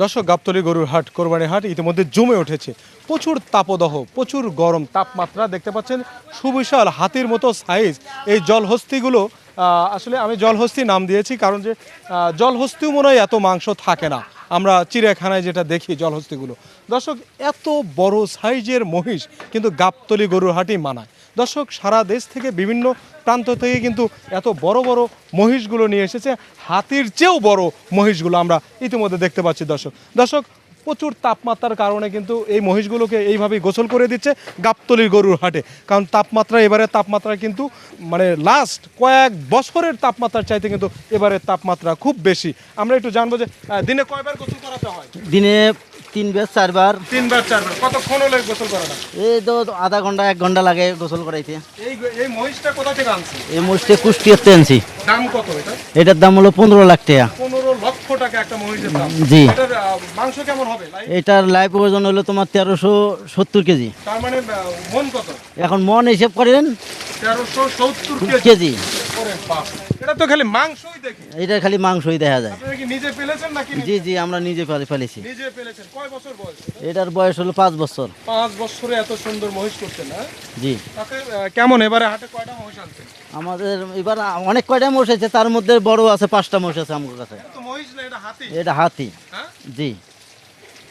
দর্শক, গাবতলী গরুর হাট, কোরবানি হাট ইতিমধ্যে জমে উঠেছে। প্রচুর তাপদাহ, প্রচুর গরম তাপমাত্রা দেখতে পাচ্ছেন। সুবিশাল হাতির মতো সাইজ এই জলহস্তিগুলো। আসলে আমি জলহস্তি নাম দিয়েছি কারণ যে জলহস্তিও মনে হয় এত মাংস থাকে না, আমরা চিড়িয়াখানায় যেটা দেখি জলহস্তিগুলো। দর্শক, এত বড় সাইজের মহিষ কিন্তু গাবতলী গরুর হাটই মানায়। দর্শক, সারা দেশ থেকে বিভিন্ন প্রান্ত থেকে কিন্তু এত বড় বড় মহিষগুলো নিয়ে এসেছে। হাতির চেয়েও বড় মহিষগুলো আমরা ইতিমধ্যে দেখতে পাচ্ছি। দর্শক, প্রচুর তাপমাত্রার কারণে কিন্তু এই মহিষগুলোকে এইভাবেই গোসল করে দিচ্ছে গাবতলীর গরুর হাটে। কারণ তাপমাত্রা কিন্তু মানে লাস্ট কয়েক বছরের তাপমাত্রার চাইতে কিন্তু এবারের তাপমাত্রা খুব বেশি। আমরা একটু জানবো যে দিনে কয়বার গোসল করাতে হয়? দিনে 3 বার 4 বার। 3 বার 4 বার। কতক্ষণ হলে গোসল করাটা? এই তো আধা ঘন্টা 1 ঘন্টা লাগে গোসল করাইতে। এই মহিষটা কোথা থেকে আনছে? এই মোষটা কুষ্টিয়াতে আনছি। দাম কত এটা? এটার দাম হলো 15 লাখ টাকা। 15 লক্ষ টাকা একটা মহিষের দাম। জি। এটার মাংস কেমন হবে? এটার লাইভ ওজন হলো তোমার 1370 কেজি। তার মানে মন কত? এখন মন হিসেব করেন 1370 কেজি। ওরে বাপ, এটা তো খালি মাংসই দেখি। এটা খালি মাংসই দেখা যায়। আপনারা কি নিজে পেলেছেন নাকি? জি জি, আমরা নিজে ফেলেছি। নিজে পেলেছেন। কয় বছর বয়স? এটার বয়স হলো 5 বছর। 5 বছরে এত সুন্দর মহিষ করছেন না? জি। তাতে কেমন এবারে হাটে কয়টা মহিষ আনছেন? আমাদের এবার অনেক কয়টা মোষ আছে, তার মধ্যে বড় আছে 5টা মোষ আছে আমার কাছে। এটা তো মহিষ না, এটা হাতি। এটা হাতি। হ্যাঁ, জি।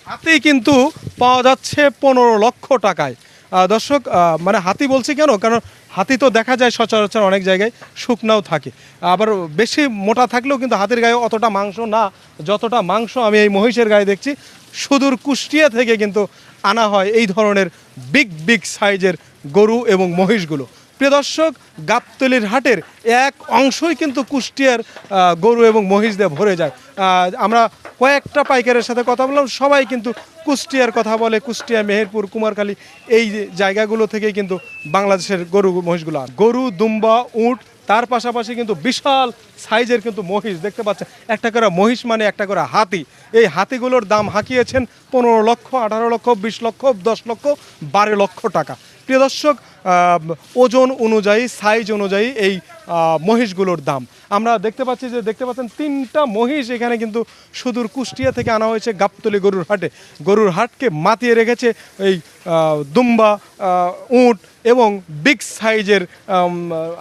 হাতি কিন্তু পাওয়া যাচ্ছে 15 লক্ষ টাকায়। দর্শক, মানে হাতি বলছি কেন, কারণ হাতি তো দেখা যায় সচরাচর অনেক জায়গায় শুকনাও থাকে, আবার বেশি মোটা থাকলেও কিন্তু হাতির গায়ে অতটা মাংস না যতটা মাংস আমি এই মহিষের গায়ে দেখছি। সুদূর কুষ্টিয়া থেকে কিন্তু আনা হয় এই ধরনের বিগ সাইজের গরু এবং মহিষগুলো। প্রিয় দর্শক, গাবতলীর হাটের এক অংশই কিন্তু কুষ্টিয়ার গরু এবং মহিষ দিয়ে ভরে যায়। আমরা কয়েকটা পাইকারের সাথে কথা বললাম, সবাই কিন্তু কুষ্টিয়ার কথা বলে। কুষ্টিয়া, মেহেরপুর, কুমারখালী এই জায়গাগুলো থেকেই কিন্তু বাংলাদেশের গরু মহিষগুলো গরু, দুম্বা, উট, তার পাশাপাশি কিন্তু বিশাল সাইজের কিন্তু মহিষ দেখতে পাচ্ছেন। একটা করে মহিষ মানে একটা করে হাতি। এই হাতিগুলোর দাম হাঁকিয়েছেন 15 লক্ষ, 18 লক্ষ, 20 লক্ষ, 10 লক্ষ, 12 লক্ষ টাকা। প্রিয় দর্শক, ওজন অনুযায়ী, সাইজ অনুযায়ী এই মহিষগুলোর দাম আমরা দেখতে পাচ্ছেন 3টা মহিষ এখানে কিন্তু সুদূর কুষ্টিয়া থেকে আনা হয়েছে গাবতলী গরুর হাটে। গরুর হাটকে মাতিয়ে রেখেছে এই দুম্বা, উট এবং বিগ সাইজের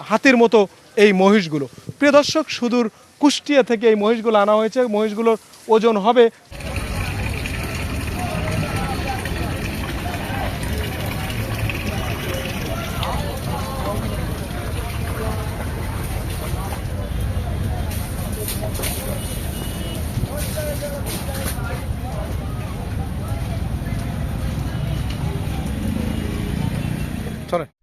হাতির মতো এই মহিষগুলো। প্রিয় দর্শক, সুদূর কুষ্টিয়া থেকে এই মহিষগুলো আনা হয়েছে। মহিষগুলোর ওজন হবে চলে